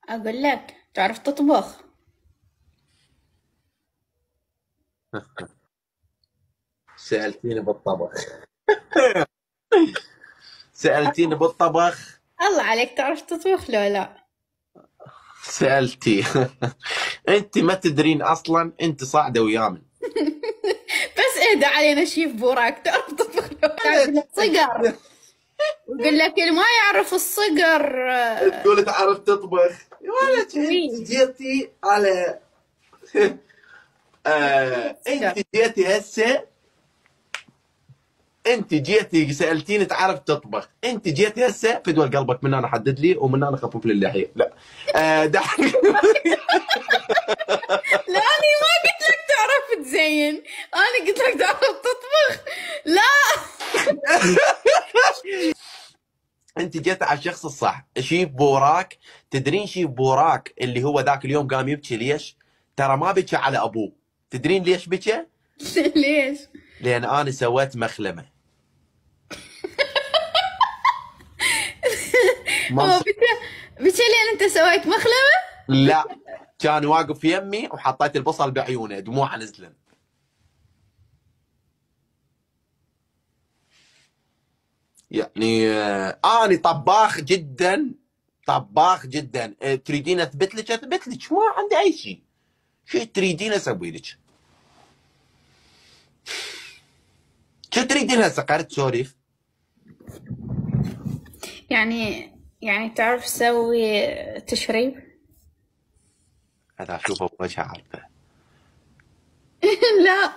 أقول لك تعرف تطبخ؟ سألتيني بالطبخ. سألتيني بالطبخ. الله عليك، تعرف تطبخ لو لا؟ سألتي. انت ما تدرين اصلا، انت صاعده ويامن. بس اهدى علينا شيف بوراك، تعرف تطبخ لو لا؟ صقر. ويقول لك اللي ما يعرف الصقر تقول تعرف تطبخ يا ولد، انت يسويه. جيتي على الصقر. انت جيتي هسه. انت جيتي سالتيني تعرف تطبخ، انت جيتي هسه فدوى قلبك من انا حدد لي ومن انا خفف لي اللحيه. لا. لا، أنا ما قلت لك تعرف تزين، أنا قلت لك تعرف تطبخ. لا. انت جيت على الشخص الصح. شيف بوراك. تدرين شيف بوراك اللي هو ذاك اليوم قام يبكي ليش؟ ترى ما بكى على ابوه. تدرين ليش بكى؟ ليش؟ لان انا سويت مخلمه. هو منص... بتي لين أنت سويت مخلوة؟ لا. كان واقف يمي وحطيت البصل بعيونه دموعه نزلن. يعني انا طباخ جدا. طباخ جدا. تريدين اثبت لك اثبت لك، ما عندي اي شيء. شو تريدين اسوي لك؟ شو تريدين هسه؟ قاعد تسولف. يعني تعرف تسوي تشريب؟ هذا اشوفه بوجهه عارفه. لا.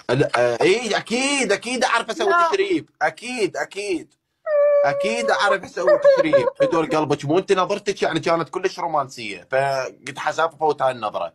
لا. اي اكيد اكيد اعرف اسوي لا. تشريب، اكيد اكيد. اكيد اعرف اسوي تشريب. فدور قلبك، مو انت نظرتك يعني كانت كلش رومانسيه، فقلت حسافه فوت هاي النظره.